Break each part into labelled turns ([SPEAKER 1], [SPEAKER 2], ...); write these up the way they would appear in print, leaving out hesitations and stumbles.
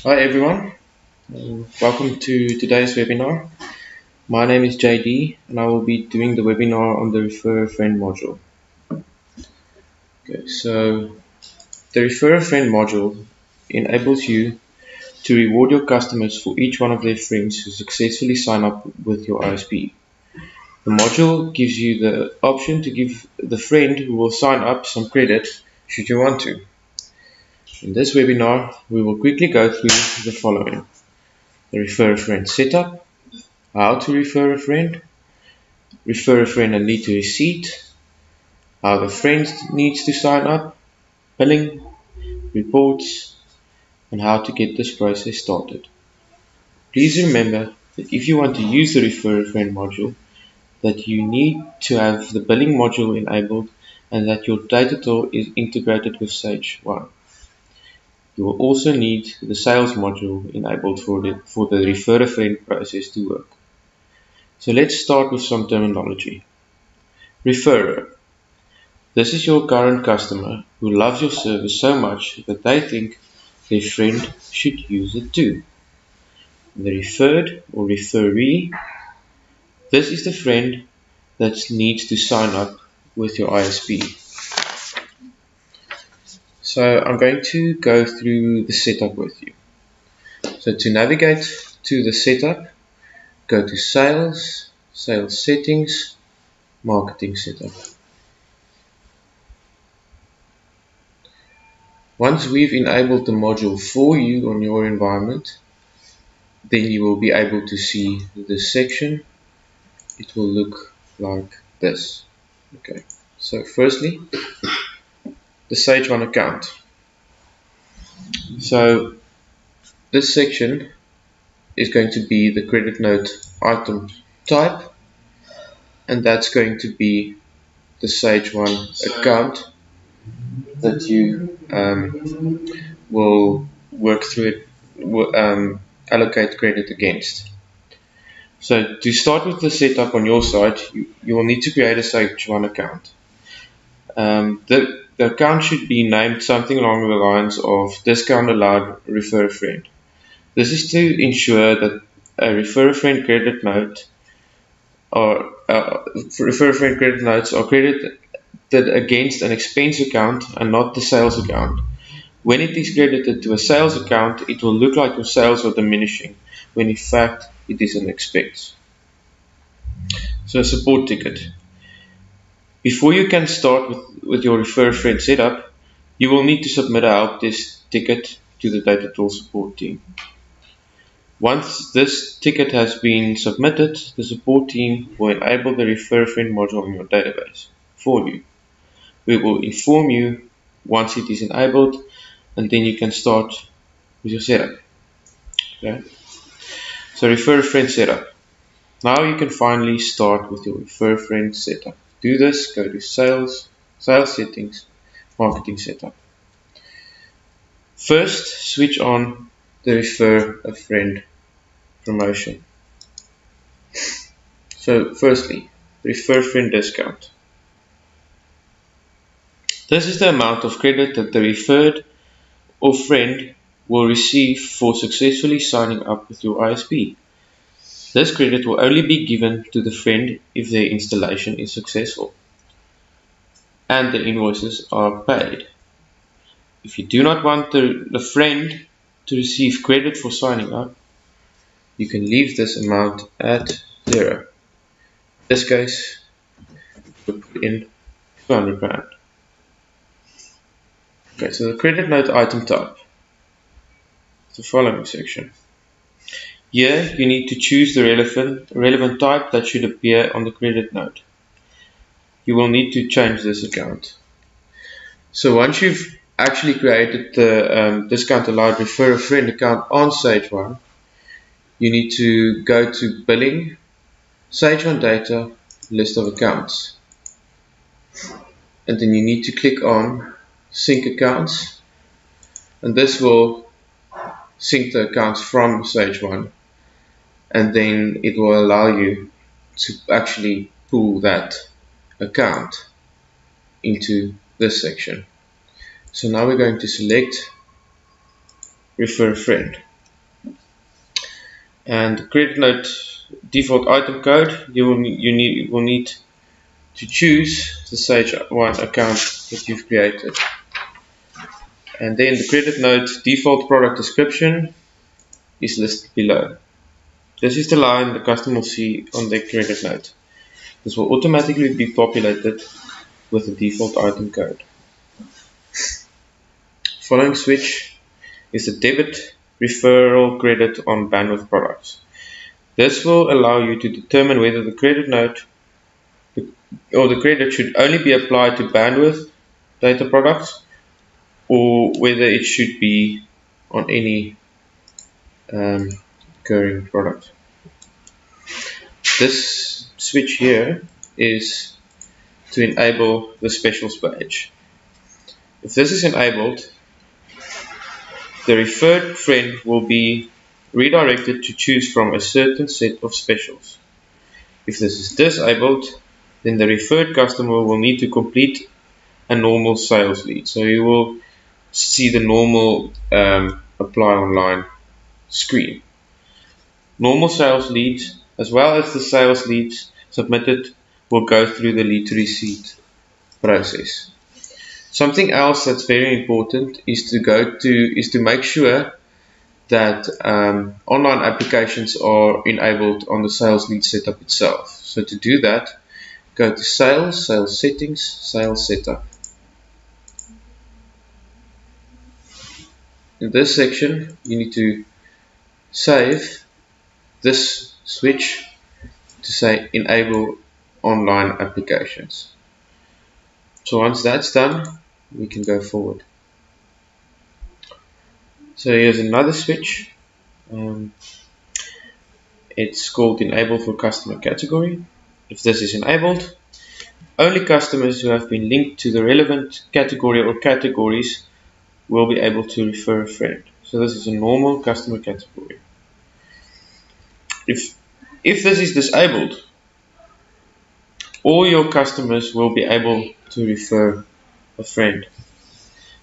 [SPEAKER 1] Hi everyone, welcome to today's webinar. My name is JD and I will be doing the webinar on the Refer a Friend module. Okay, so the Refer a Friend module enables you to reward your customers for each one of their friends who successfully sign up with your ISP. The module gives you the option to give the friend who will sign up some credit should you want to. In this webinar, we will quickly go through the following: the Refer a Friend setup, how to refer a friend, refer a friend and lead to receipt, how the friend needs to sign up, billing, reports, and how to get this process started. Please remember that if you want to use the Refer a Friend module, that you need to have the billing module enabled and that your data tool is integrated with Sage 1. You will also need the sales module enabled for the Refer a Friend process to work. So let's start with some terminology. Referrer. This is your current customer who loves your service so much that they think their friend should use it too. The referred or referee, this is the friend that needs to sign up with your ISP. So I'm going to go through the setup with you. So to navigate to the setup, go to Sales, Sales Settings, Marketing Setup. Once we've enabled the module for you on your environment, then you will be able to see this section. It will look like this. Okay, so firstly, the Sage 1 account. So this section is going to be the credit note item type, and that's going to be the Sage 1 account that you will work through it, allocate credit against. So to start with the setup on your side, you will need to create a Sage 1 account. The account should be named something along the lines of discount allowed refer a friend. This is to ensure that a refer a friend credit note or refer a friend credit notes are credited against an expense account and not the sales account. When it is credited to a sales account, it will look like your sales are diminishing, when in fact it is an expense. So a support ticket. Before you can start with your Refer a Friend setup, you will need to submit a help desk ticket to the Data Tool support team. Once this ticket has been submitted, the support team will enable the Refer a Friend module in your database for you. We will inform you once it is enabled, and then you can start with your setup. Okay? So Refer a Friend setup. Now you can finally start with your Refer a Friend setup. To do this, go to Sales, Sales Settings, Marketing Setup. First, switch on the Refer a Friend promotion. So firstly, Refer a Friend discount. This is the amount of credit that the referred or friend will receive for successfully signing up with your ISP. This credit will only be given to the friend if their installation is successful and the invoices are paid. If you do not want the friend to receive credit for signing up, you can leave this amount at 0. In this case, we'll put in £200. Okay, so the credit note item type is the following section. Here you need to choose the relevant type that should appear on the credit note. You will need to change this account. So once you've actually created the discount allowed refer a friend account on Sage 1, you need to go to billing, Sage 1 data, list of accounts, and then you need to click on sync accounts, and this will sync the accounts from Sage 1, and then it will allow you to actually pull that account into this section. So now we're going to select refer a friend. And the credit note default item code, you will need to choose the Sage 1 account that you've created. And then the credit note default product description is listed below. This is the line the customer will see on their credit note. This will automatically be populated with the default item code. Following switch is the debit referral credit on bandwidth products. This will allow you to determine whether the credit note or the credit should only be applied to bandwidth data products or whether it should be on any recurring product. This switch here is to enable the specials page. If this is enabled, the referred friend will be redirected to choose from a certain set of specials. If this is disabled, then the referred customer will need to complete a normal sales lead. So you will see the normal apply online screen. Normal sales leads as well as the sales leads submitted will go through the lead to receipt process. Something else that's very important is to make sure that online applications are enabled on the sales lead setup itself. So to do that, go to sales, sales settings, sales setup. In this section, you need to save this switch to say enable online applications. So once that's done, we can go forward. So here's another switch. It's called enable for customer category. If this is enabled, only customers who have been linked to the relevant category or categories will be able to refer a friend. So this is a normal customer category. If this is disabled, all your customers will be able to refer a friend.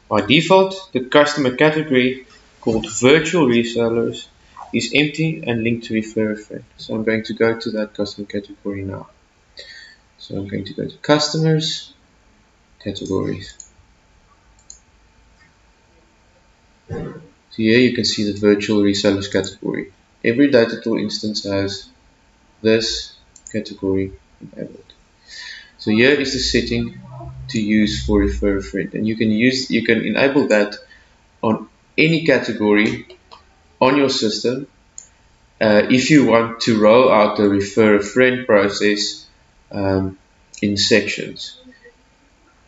[SPEAKER 1] By default, the customer category called virtual resellers is empty and linked to refer a friend. So I'm going to go to that customer category now. So I'm going to go to customers, categories. So here you can see the virtual resellers category. Every Datatool instance has this category enabled. So here is the setting to use for refer a friend, and you can enable that on any category on your system if you want to roll out the refer a friend process in sections.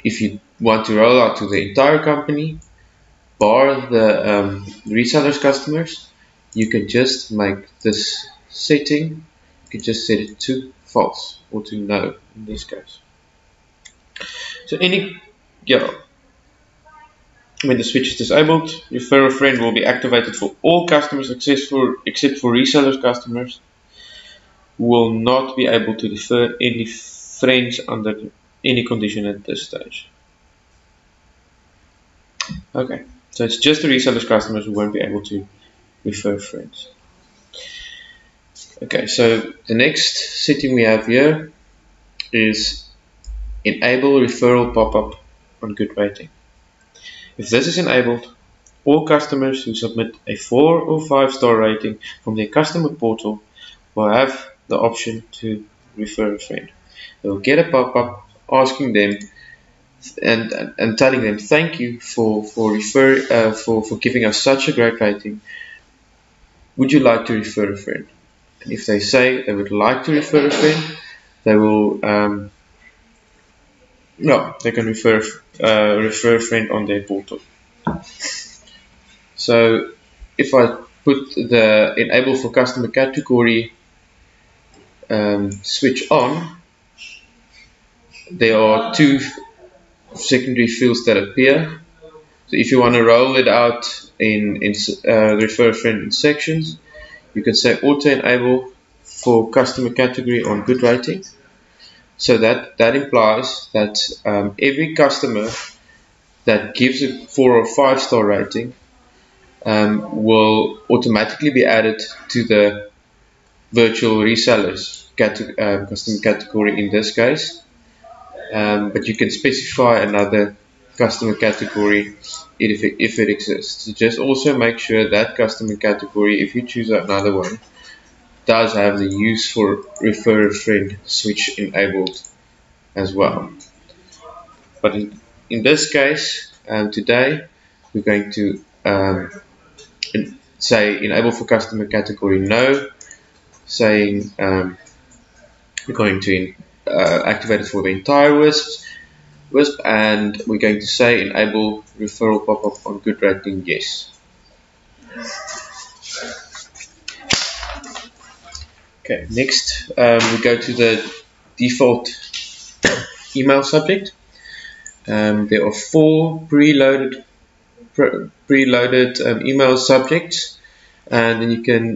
[SPEAKER 1] If you want to roll out to the entire company, bar the resellers customers, you can just make this setting, you can just set it to false or to no in this case. So when the switch is disabled, refer a friend will be activated for all customers except for resellers customers who will not be able to refer any friends under any condition at this stage. Okay, so it's just the resellers customers who won't be able to refer friends. Okay, so the next setting we have here is enable referral pop-up on good rating. If this is enabled, all customers who submit a 4 or 5 star rating from their customer portal will have the option to refer a friend. They will get a pop-up asking them and telling them thank you for giving us such a great rating. Would you like to refer a friend? And if they say they would like to refer a friend, they will they can refer a friend on their portal. So if I put the enable for customer category switch on, there are two secondary fields that appear. So if you want to roll it out in refer a friend in sections, you can say auto enable for customer category on good rating. So that implies that every customer that gives a 4 or 5 star rating will automatically be added to the virtual resellers custom category in this case, but you can specify another customer category if it exists. So just also make sure that customer category, if you choose another one, does have the use for refer a friend switch enabled as well. But in this case, today we're going to say enable for customer category no, saying we're going to activate it for the entire WISP, and we're going to say enable referral pop-up on good rating yes. Okay, next we go to the default email subject. There are 4 preloaded email subjects, and then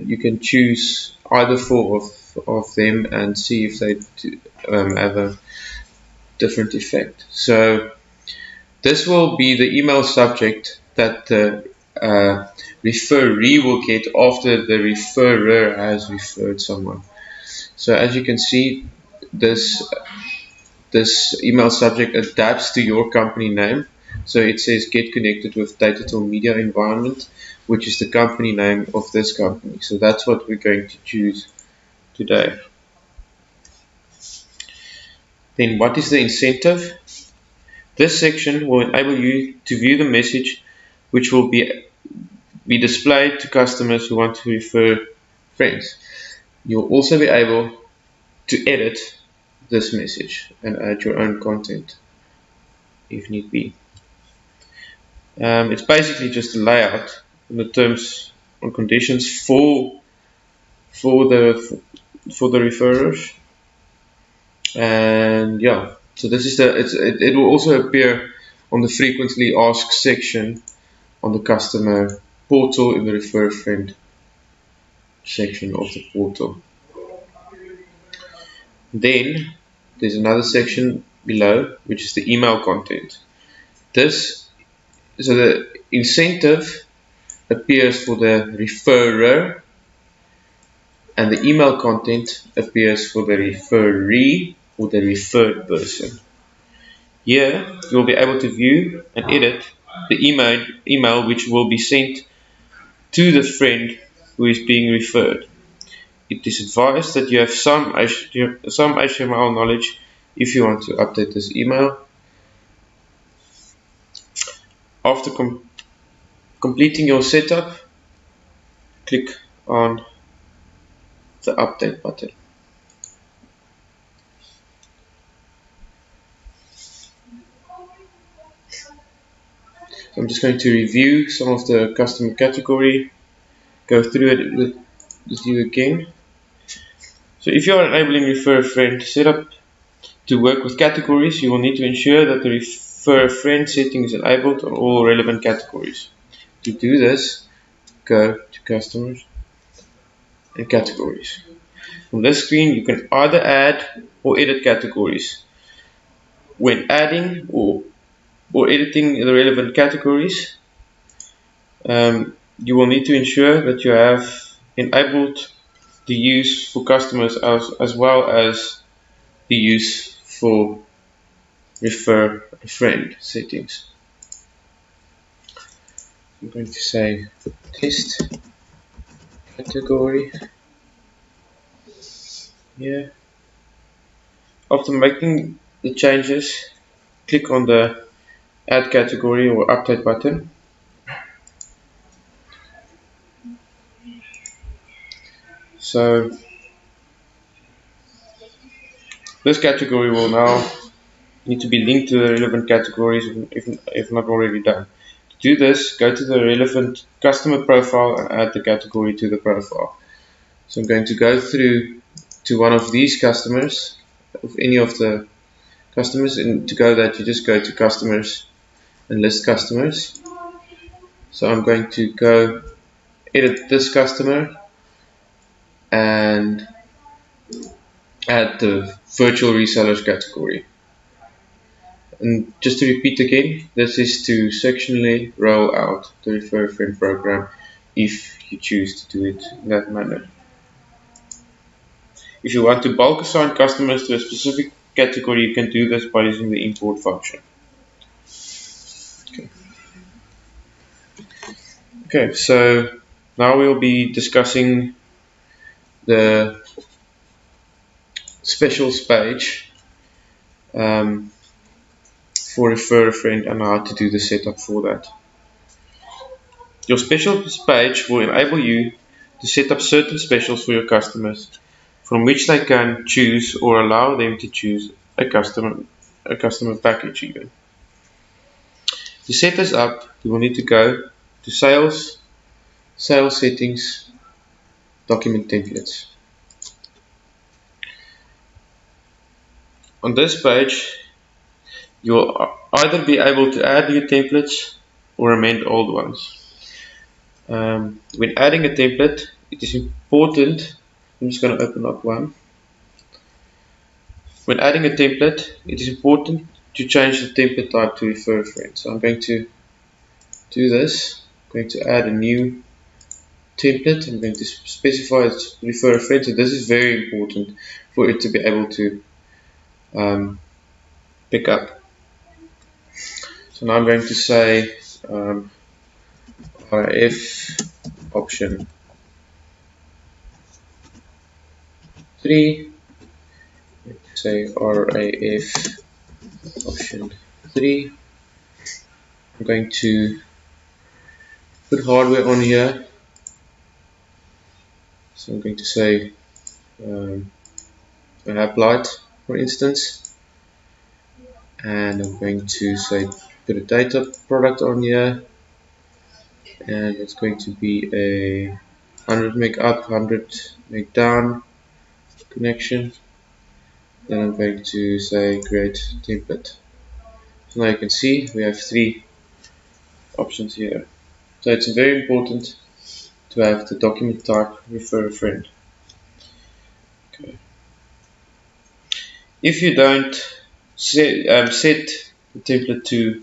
[SPEAKER 1] you can choose either 4 of them and see if they have a different effect. So this will be the email subject that the referee will get after the referrer has referred someone. So as you can see, this email subject adapts to your company name. So it says get connected with Datatel Media Environment, which is the company name of this company. So that's what we're going to choose today. Then what is the incentive? This section will enable you to view the message which will be displayed to customers who want to refer friends. You'll also be able to edit this message and add your own content if need be. It's basically just a layout in the terms and conditions for the referrers, and yeah. So this is it will also appear on the frequently asked section on the customer portal in the refer friend section of the portal. Then there's another section below which is the email content. So the incentive appears for the referrer and the email content appears for the referee or the referred person. Here you'll be able to view and edit the email which will be sent to the friend who is being referred. It is advised that you have some HTML knowledge if you want to update this email. After completing your setup, click on the update button. So I'm just going to review some of the customer category, go through it with you again. So if you are enabling refer a friend setup to work with categories, you will need to ensure that the refer a friend setting is enabled on all relevant categories. To do this, go to customers and categories. On this screen, you can either add or edit categories. When adding or editing the relevant categories, you will need to ensure that you have enabled the use for customers as well as the use for refer a friend settings. I'm going to say test category here. After making the changes, click on the add category or update button. So this category will now need to be linked to the relevant categories if not already done. To do this, go to the relevant customer profile and add the category to the profile. So I'm going to go through to one of these customers, of any of the customers, and to go that you just go to customers and list customers. So I'm going to go edit this customer and add the virtual resellers category. And just to repeat again, this is to sectionally roll out the refer a friend program if you choose to do it in that manner. If you want to bulk assign customers to a specific category, you can do this by using the import function. Okay, so now we'll be discussing the specials page for refer a friend and how to do the setup for that. Your specials page will enable you to set up certain specials for your customers, from which they can choose or allow them to choose a customer package even. To set this up, you will need to go to Sales, Sales Settings, Document Templates. On this page, you will either be able to add new templates or amend old ones. When adding a template, it is important. I'm just going to open up one. When adding a template, it is important to change the template type to refer a friend. So I'm going to do this. I'm going to add a new template. I'm going to specify it's refer a friend. So this is very important for it to be able to pick up. So now I'm going to say RAF option 3. Say RAF option 3. I'm going to put hardware on here. So I'm going to say a hub light, for instance, and I'm going to say put a data product on here, and it's going to be a 100 meg up, 100 meg down connection. Then I'm going to say create template. So now you can see we have 3 options here. So it's very important to have the document type refer a friend. Okay. If you don't set the template to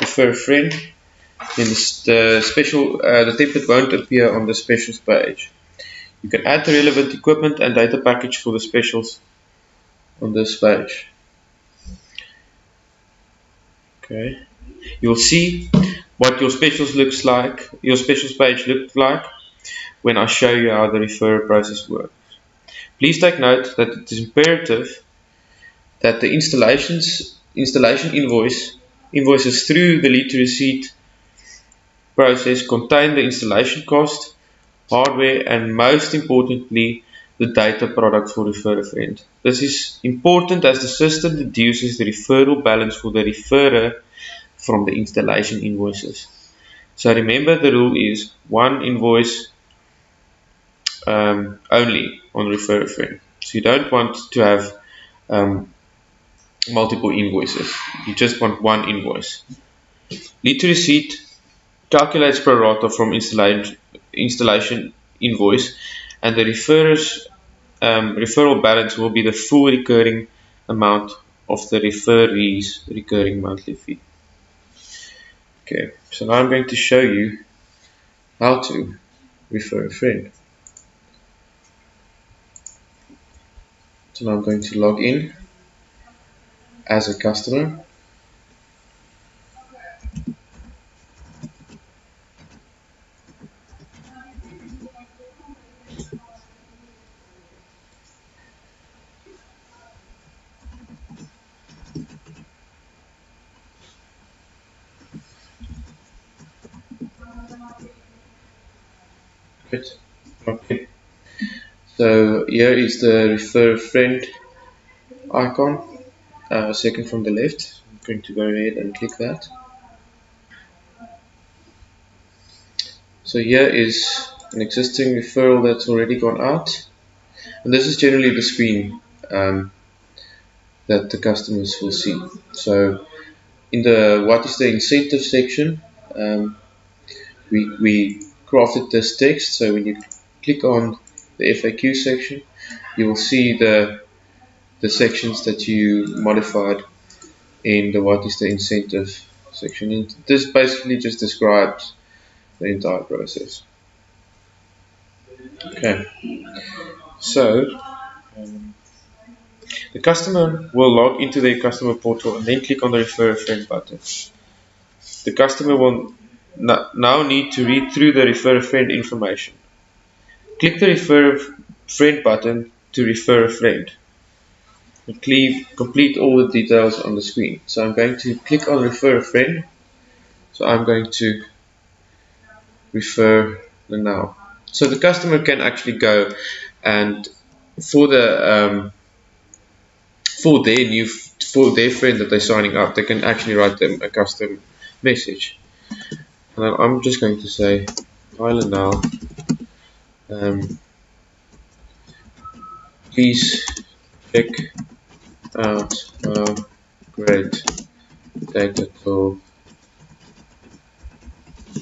[SPEAKER 1] refer a friend, then the template won't appear on the specials page. You can add the relevant equipment and data package for the specials on this page. Okay, you'll see what your specials looks like, your specials page looks like when I show you how the referral process works. Please take note that it is imperative that the installation invoices through the lead to receipt process contain the installation cost, hardware, and most importantly, the data product for refer a friend. This is important as the system deduces the referral balance for the referrer from the installation invoices. So remember, the rule is one invoice only on refer a friend. So you don't want to have multiple invoices. You just want one invoice. Lead to receipt calculates pro rata from installation invoice, and the referrer's referral balance will be the full recurring amount of the referee's recurring monthly fee. Okay, so now I'm going to show you how to refer a friend. So now I'm going to log in as a customer. Good. Okay. So here is the refer a friend icon, second from the left. I'm going to go ahead and click that. So here is an existing referral that's already gone out, and this is generally the screen that the customers will see. So in the what is the incentive section, we crafted this text. So when you click on the FAQ section, you will see the sections that you modified in the what is the incentive section. And this basically just describes the entire process. Okay, so The customer will log into their customer portal and then click on the refer a friend button. The customer will now need to read through the refer a friend information. Click the refer a friend button to refer a friend. And complete all the details on the screen. So I'm going to click on refer a friend. So I'm going to refer now. So the customer can actually go and for their friend that they're signing up, they can actually write them a custom message. And then I'm just going to say, hi Lanal, please check out how great Datatal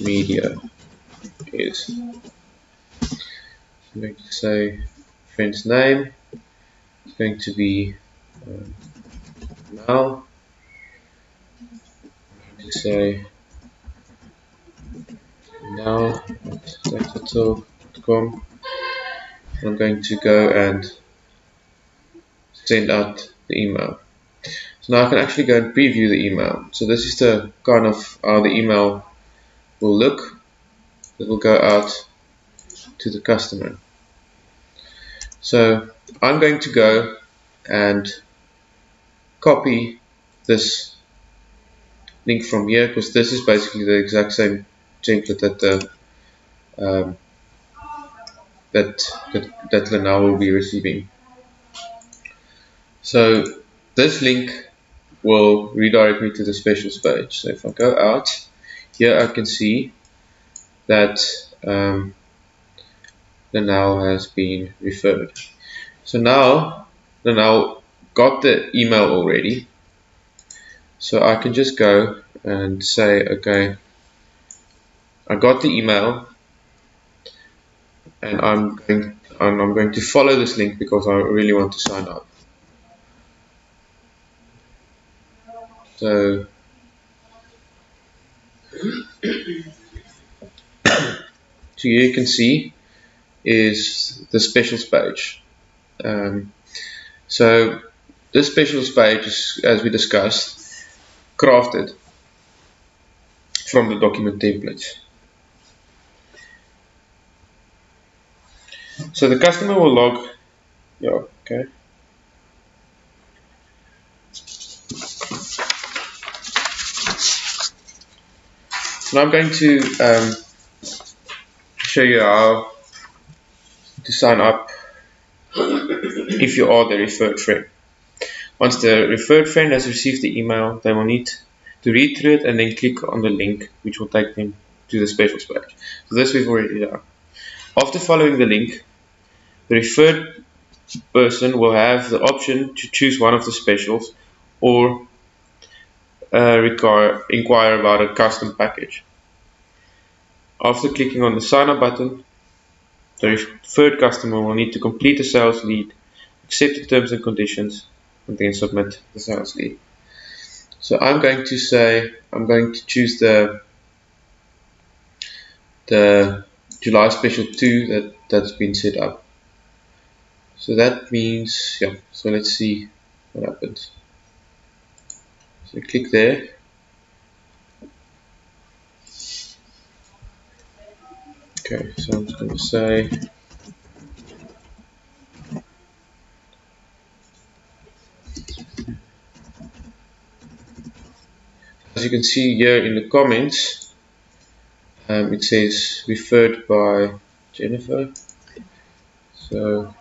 [SPEAKER 1] Media is. I'm going to say friend's name. It's going to be Mal. I'm going to say now at datatal.com. I'm going to go and send out the email. So now I can actually go and preview the email. So this is the kind of how the email will look. It will go out to the customer. So I'm going to go and copy this link from here because this is basically the exact same template that the that Lanal will be receiving. So this link will redirect me to the specials page. So if I go out, here I can see that Lanal has been referred. So now Lanal got the email already. So I can just go and say, okay, I got the email and I'm going to follow this link because I really want to sign up. So here you can see is the specials page. So this specials page is, as we discussed, crafted from the document templates. So the customer will log, okay. So now I'm going to show you how to sign up if you are the referred friend. Once the referred friend has received the email, they will need to read through it and then click on the link which will take them to the specials page. So this we've already done. After following the link, the referred person will have the option to choose one of the specials or inquire about a custom package. After clicking on the sign up button, the referred customer will need to complete the sales lead, accept the terms and conditions, and then submit the sales lead. So I'm going to say, I'm going to choose the July special 2 that's been set up. So that means, so let's see what happens. So click there. Okay, so I'm just going to say as you can see here in the comments, it says referred by Jennifer. So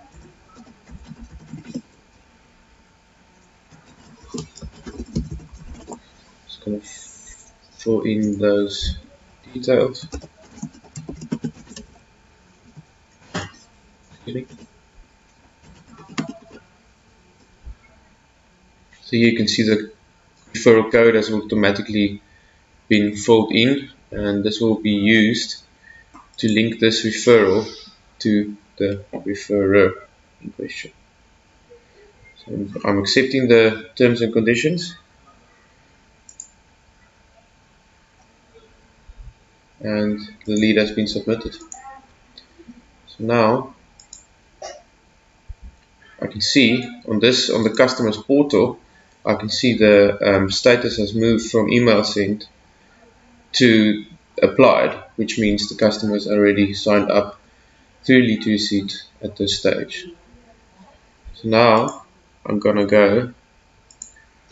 [SPEAKER 1] just going to fill in those details. So here you can see the referral code has automatically been filled in, and this will be used to link this referral to the referrer in question. So I'm accepting the terms and conditions, and the lead has been submitted. So now I can can see on the customer's portal, I can see the status has moved from email sent to applied, which means the customer has already signed up through Lead to Receipt at this stage. So now I'm gonna go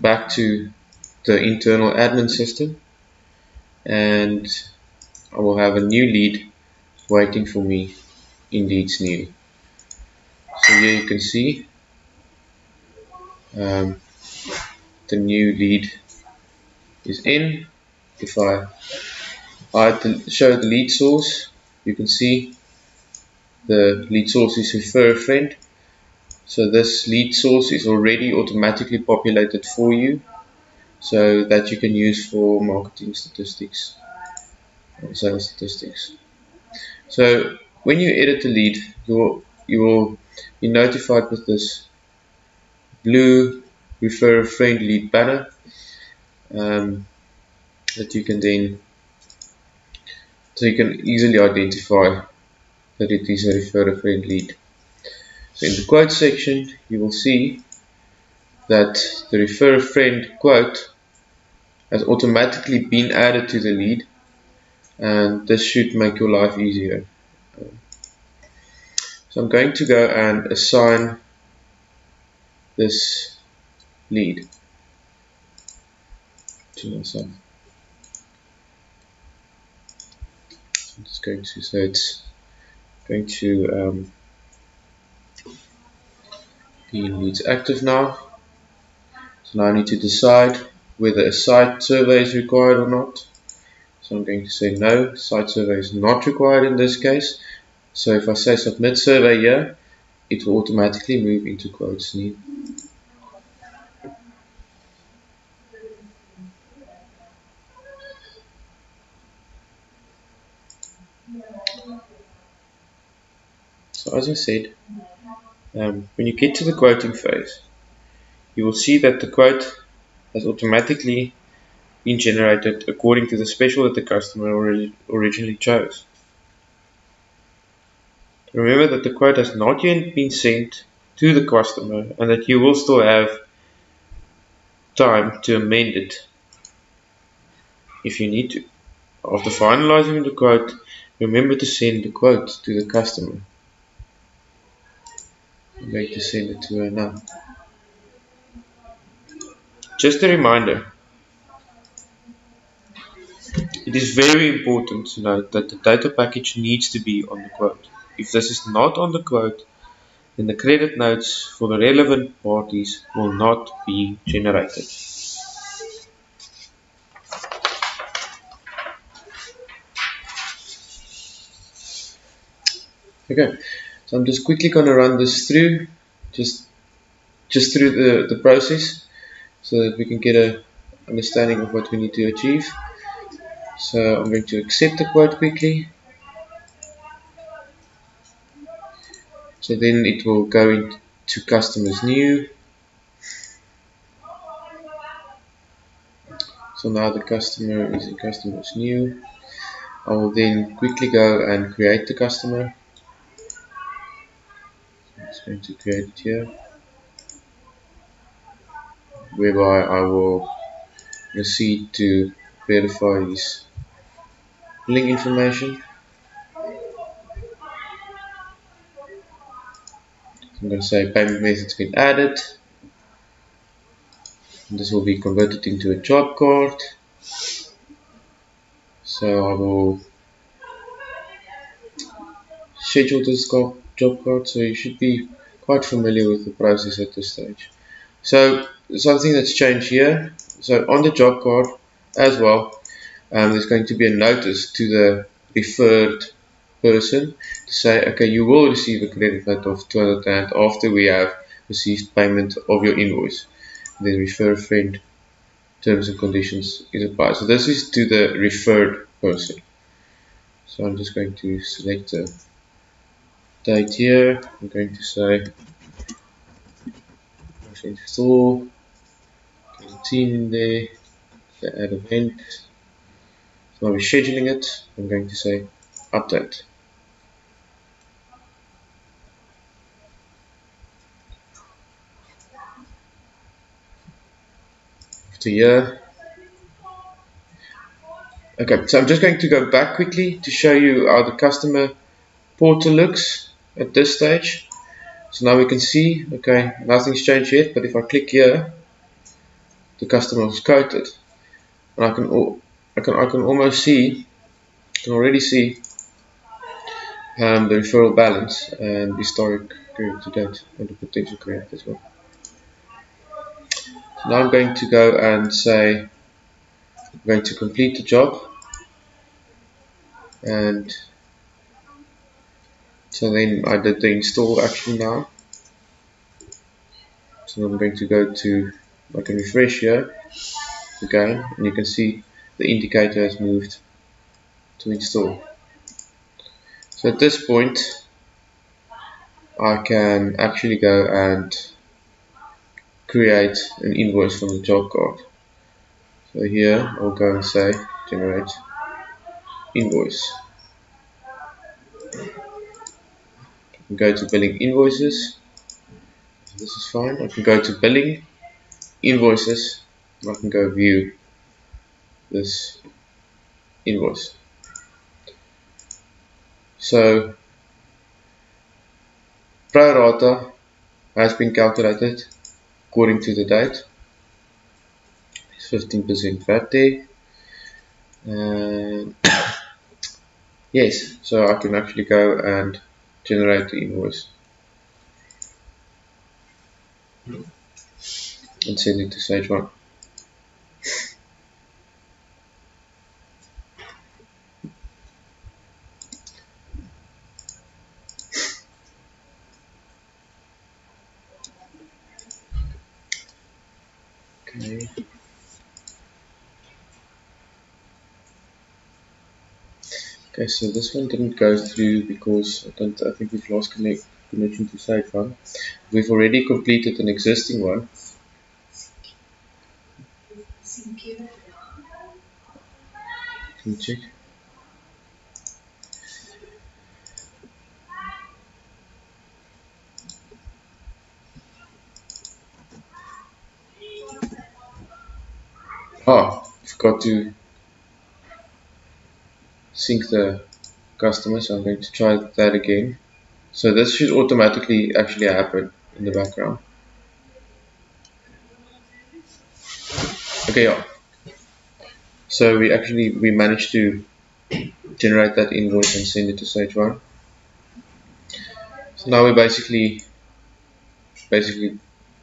[SPEAKER 1] back to the internal admin system, and I will have a new lead waiting for me in Leads New. So here you can see the new lead is in. If I show the lead source, you can see the lead source is refer a friend. So this lead source is already automatically populated for you, so that you can use for marketing statistics or sales statistics. So when you edit a lead, you will be notified with this blue refer a friend lead banner that you can then, so you can easily identify that it is a refer a friend lead. So in the quote section, you will see that the refer a friend quote has automatically been added to the lead, and this should make your life easier. So I'm going to go and assign this lead to myself. I'm just going to, so it's going to be in leads active now. So now I need to decide whether a site survey is required or not. So I'm going to say no, site survey is not required in this case. So if I say submit survey here, it will automatically move into quotes new. So as I said, when you get to the quoting phase, you will see that the quote has automatically been generated according to the special that the customer originally chose. Remember that the quote has not yet been sent to the customer and that you will still have time to amend it if you need to. After finalizing the quote, remember to send the quote to the customer. I'm going to send it to her now. Just a reminder, it is very important to note that the data package needs to be on the quote. If this is not on the quote, then the credit notes for the relevant parties will not be generated. Okay, so I'm just quickly going to run this through, just through the process, so that we can get a understanding of what we need to achieve. So I'm going to accept the quote quickly. So then it will go into customers new. So now the customer is in customers new. I will then quickly go and create the customer. I'm just going to create it here, whereby I will proceed to verify his billing information. I'm going to say payment method's been added. This will be converted into a job card. So I will schedule this job card. So you should be quite familiar with the process at this stage. So something that's changed here. So on the job card as well, there's going to be a notice to the referred person to say, okay, you will receive a credit note of 200 Rand after we have received payment of your invoice. Then refer a friend, terms and conditions is applied. So this is to the referred person. So I'm just going to select the date here. I'm going to say install, team in there, add event. So I'll be scheduling it. I'm going to say update. to here. Okay, so I'm just going to go back quickly to show you how the customer portal looks at this stage. So now we can see, okay, nothing's changed yet, but if I click here, the customer is quoted, and I can almost see, can already see the referral balance and historic period to date and the potential credit as well. So now I'm going to go and say I'm going to complete the job, and so then I did the install action now. So I'm going to go to, I can refresh here again, and you can see the indicator has moved to install. So at this point I can actually go and create an invoice from the job card. So here I'll go and say generate invoice. Go to billing invoices. This is fine. I can go to billing invoices, and I can go view this invoice. So pro rata has been calculated according to the date. It's 15% VAT there. And yes, so I can actually go and generate the invoice and send it to Sage 1. Okay. Okay, so this one didn't go through because I think we've lost connection to Sage 1. We've already completed an existing one. Can you check? Forgot to sync the customer, so I'm going to try that again. So this should automatically actually happen in the background. Okay, yeah. So we managed to generate that invoice and send it to Sage 1. So now we're basically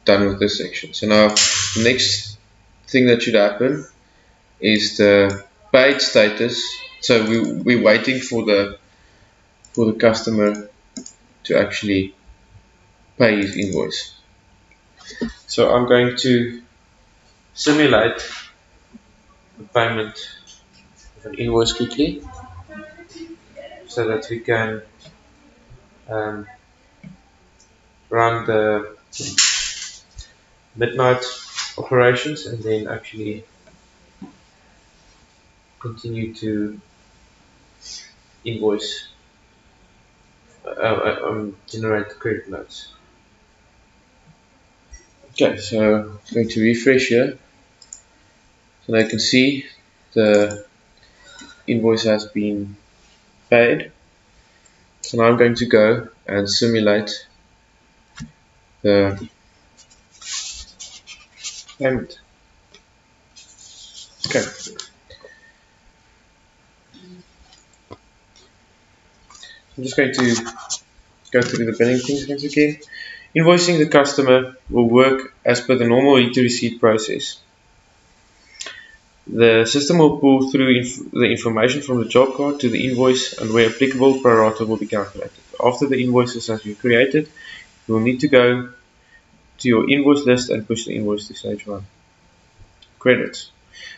[SPEAKER 1] done with this section. So now the next thing that should happen is the paid status. So we're waiting for the customer to actually pay his invoice. So I'm going to simulate the payment of an invoice quickly so that we can run the midnight operations and then actually continue to invoice, generate the credit notes. Okay, so I'm going to refresh here, so now you can see the invoice has been paid. So now I'm going to go and simulate the payment. Okay. I'm just going to go through the billing things once again. Invoicing the customer will work as per the normal read to receipt process. The system will pull through the information from the job card to the invoice, and where applicable, pro rata will be calculated. After the invoices have been created, you will need to go to your invoice list and push the invoice to Sage 1. Credits.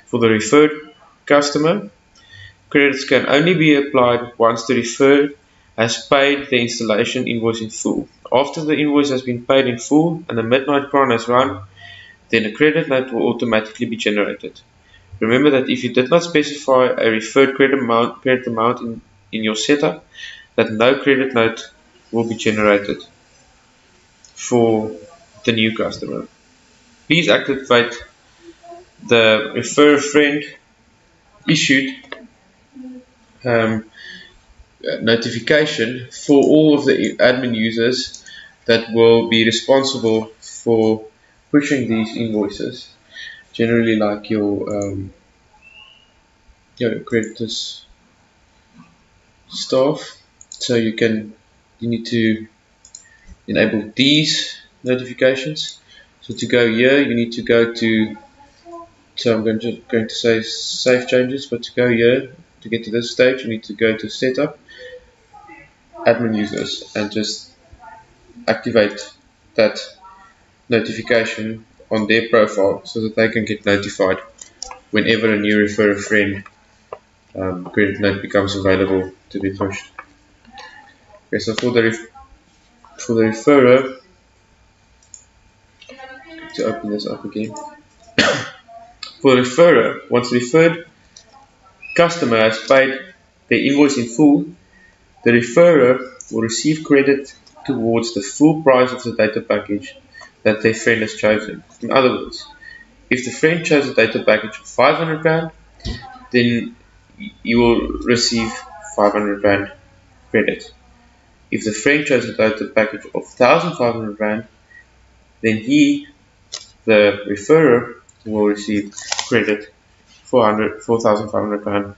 [SPEAKER 1] For the referred customer, credits can only be applied once the referred has paid the installation invoice in full. After the invoice has been paid in full and the midnight cron has run, then a credit note will automatically be generated. Remember that if you did not specify a referred credit amount in your setup, that no credit note will be generated for the new customer. Please activate the refer a friend issued notification for all of the admin users that will be responsible for pushing these invoices. Generally, like your creditors staff. So you need to enable these notifications. So to go here, you need to go to. So I'm going to say save changes, but to go here, to get to this stage, you need to go to setup, admin users, and just activate that notification on their profile so that they can get notified whenever a new refer a friend credit note becomes available to be pushed. Okay, so for the referrer, to open this up again. For the referrer, once the referred customer has paid their invoice in full, the referrer will receive credit towards the full price of the data package that their friend has chosen. In other words, if the friend chose a data package of 500 Rand, then you will receive 500 Rand credit. If the friend chose a data package of 1,500 Rand, then he, the referrer, will receive credit for 4,500 Rand.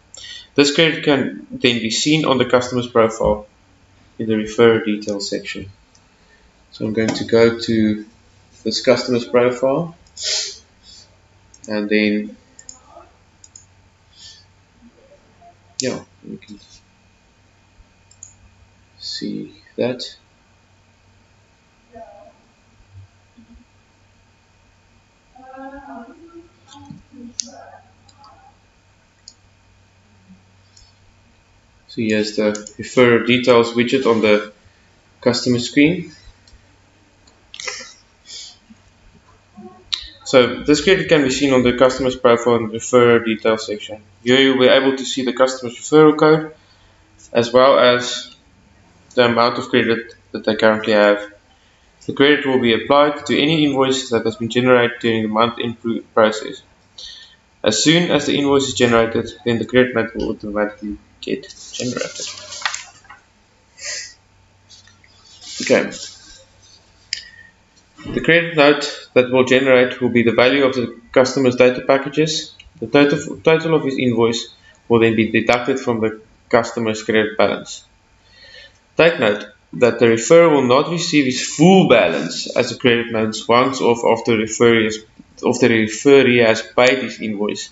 [SPEAKER 1] This credit can then be seen on the customer's profile in the referrer details section. So I'm going to go to this customer's profile, and then you can see that. So here's the referrer details widget on the customer screen. So this credit can be seen on the customer's profile in the referrer details section. Here you'll be able to see the customer's referral code as well as the amount of credit that they currently have. The credit will be applied to any invoice that has been generated during the month-end process. As soon as the invoice is generated, then the credit note will automatically get generated. Okay. The credit note that will generate will be the value of the customer's data packages. The total of his invoice will then be deducted from the customer's credit balance. Take note that the referrer will not receive his full balance as the credit notes once off after the referee has paid his invoice.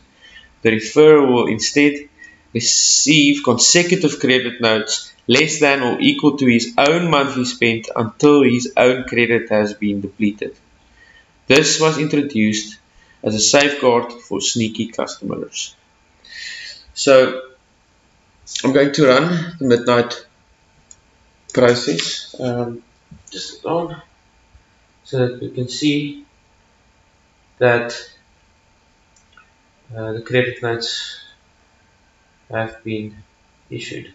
[SPEAKER 1] The referrer will instead receive consecutive credit notes less than or equal to his own monthly spend until his own credit has been depleted. This was introduced as a safeguard for sneaky customers. So I'm going to run the midnight process just on so that we can see that the credit notes have been issued.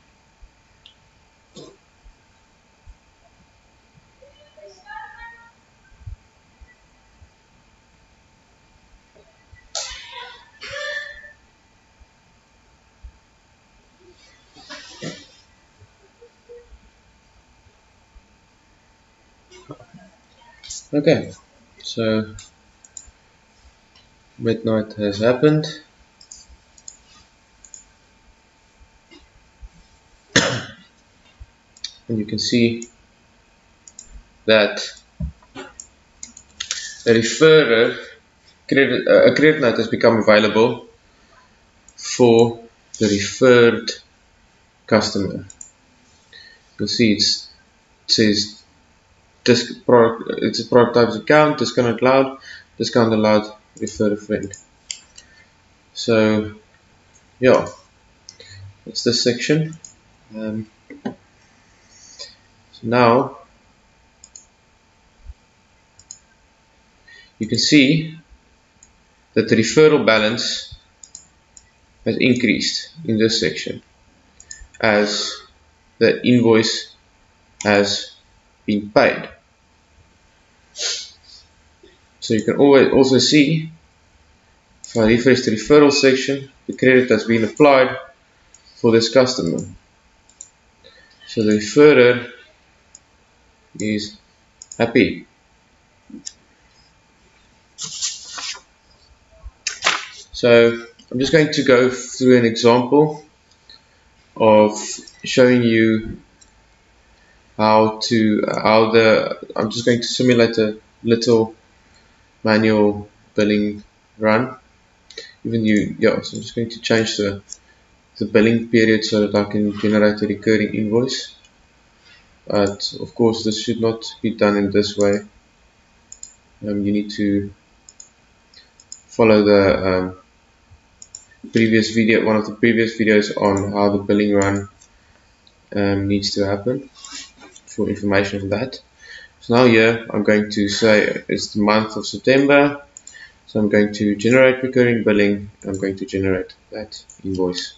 [SPEAKER 1] Okay, so midnight has happened. And you can see that a referrer a credit note has become available for the referred customer. You'll see it says it's a product type account, discount allowed, refer a friend. So yeah, that's this section. So now you can see that the referral balance has increased in this section as the invoice has been paid. So you can always also see If I refresh the referral section, the credit has been applied for this customer. So the referrer is happy. So I'm just going to go through an example of showing you I'm just going to simulate a little manual billing run. So I'm just going to change the billing period so that I can generate a recurring invoice. But of course, this should not be done in this way. You need to follow the previous video, one of the previous videos on how the billing run needs to happen, for information on that. So now here I'm going to say it's the month of September, so I'm going to generate recurring billing. I'm going to generate that invoice.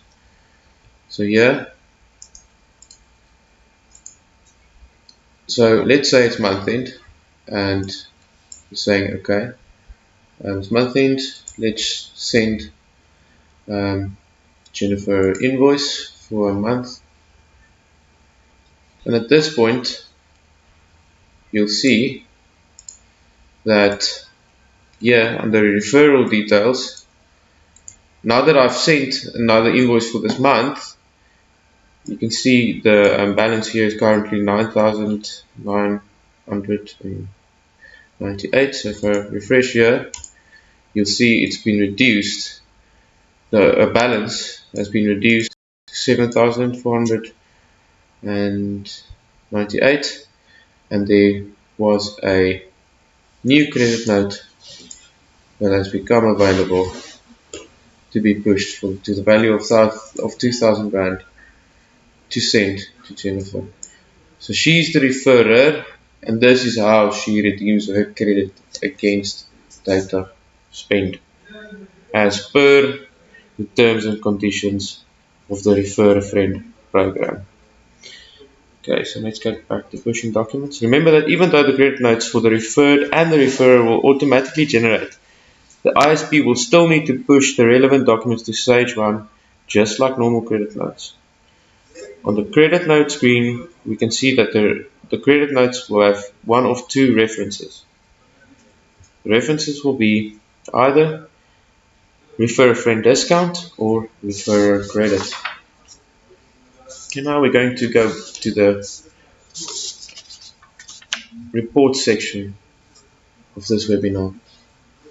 [SPEAKER 1] So here, so let's say it's month end, and it's saying okay, it's month end, let's send Jennifer invoice for a month. And at this point you'll see that here under referral details, now that I've sent another invoice for this month, you can see the balance here is currently 9,998. So if I refresh here, you'll see it's been reduced. The balance has been reduced to 7,498, and there was a new credit note that has become available to be pushed to the value of 2,000 Rand to send to Jennifer. So she's the referrer, and this is how she redeems her credit against data spent as per the terms and conditions of the Refer a Friend program. Okay, so let's get back to pushing documents. Remember that even though the credit notes for the referred and the referrer will automatically generate, the ISP will still need to push the relevant documents to Sage 1, just like normal credit notes. On the credit note screen, we can see that the credit notes will have one of two references. The references will be either Refer a Friend discount or Referrer credit. Okay, now we're going to go to the report section of this webinar.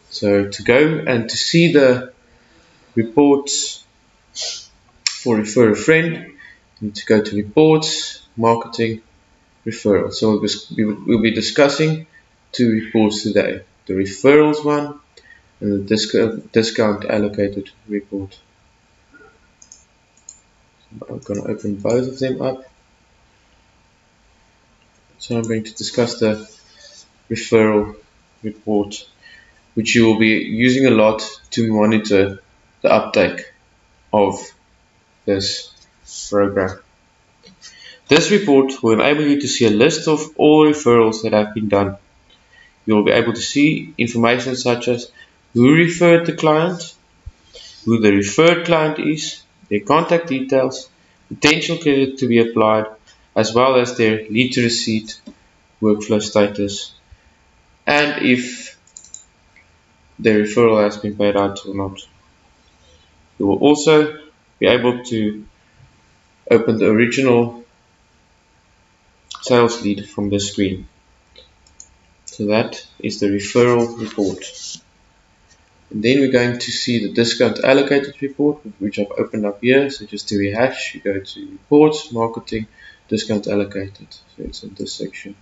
[SPEAKER 1] So to go and to see the reports for Refer a Friend, you need to go to Reports, Marketing, Referral. So we'll be discussing two reports today, the referrals one and the discount allocated report. I'm going to open both of them up. So I'm going to discuss the referral report, which you will be using a lot to monitor the uptake of this program. This report will enable you to see a list of all referrals that have been done. You will be able to see information such as who referred the client, who the referred client is, their contact details, potential credit to be applied, as well as their lead to receipt workflow status, and if the referral has been paid out or not. You will also be able to open the original sales lead from this screen. So that is the referral report. And then we're going to see the discount allocated report, which I've opened up here. So just to rehash, you go to Reports, Marketing, Discount Allocated. So it's in this section.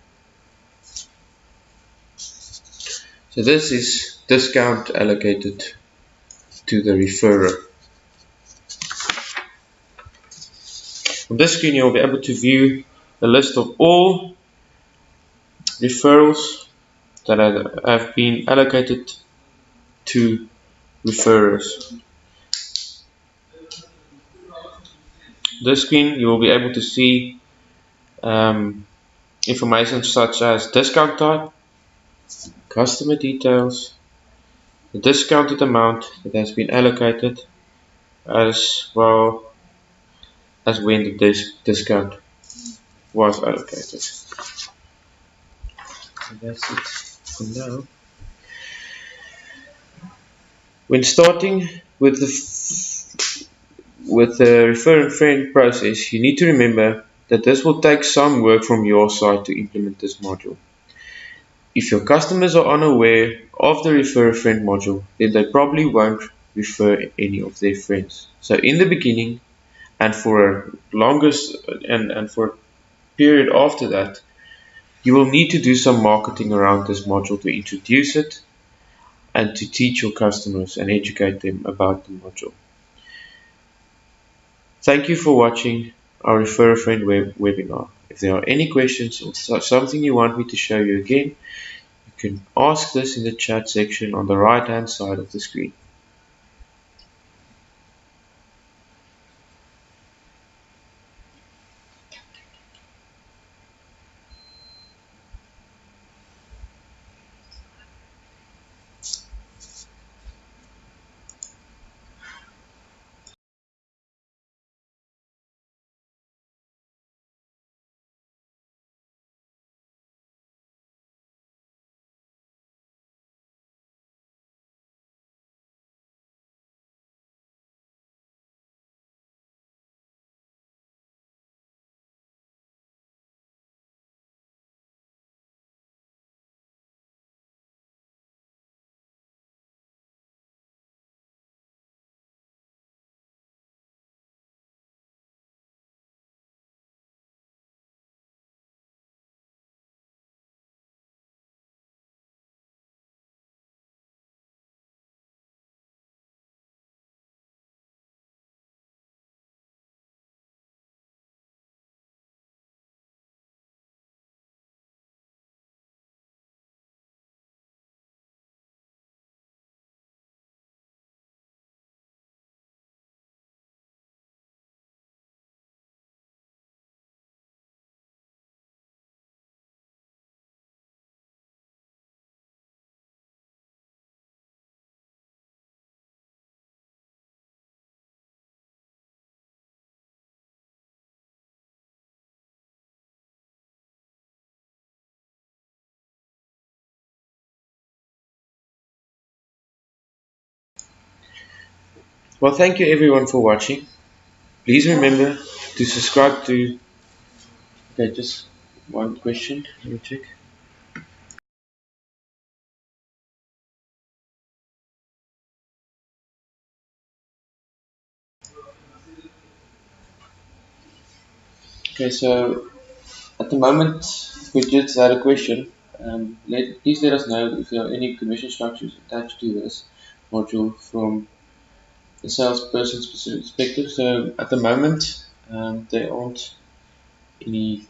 [SPEAKER 1] So this is discount allocated to the referrer. On this screen, you'll be able to view a list of all referrals that have been allocated to referrers. This screen, you will be able to see information such as discount type, customer details, the discounted amount that has been allocated, as well as when the discount was allocated. So that's it for now. When starting with the refer a friend process, you need to remember that this will take some work from your side to implement this module. If your customers are unaware of the refer a friend module, then they probably won't refer any of their friends. So in the beginning and for a longest and for a period after that, you will need to do some marketing around this module to introduce it and to teach your customers and educate them about the module. Thank you for watching our Refer a Friend webinar. If there are any questions or something you want me to show you again, you can ask this in the chat section on the right hand side of the screen. Well, thank you everyone for watching. Please remember to subscribe to. Okay, just one question. Let me check. Okay, so at the moment, we just had a question. Please let us know if there are any commission structures attached to this module from the salesperson's perspective. So at the moment, there aren't any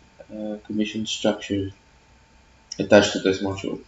[SPEAKER 1] commission structure attached to this module.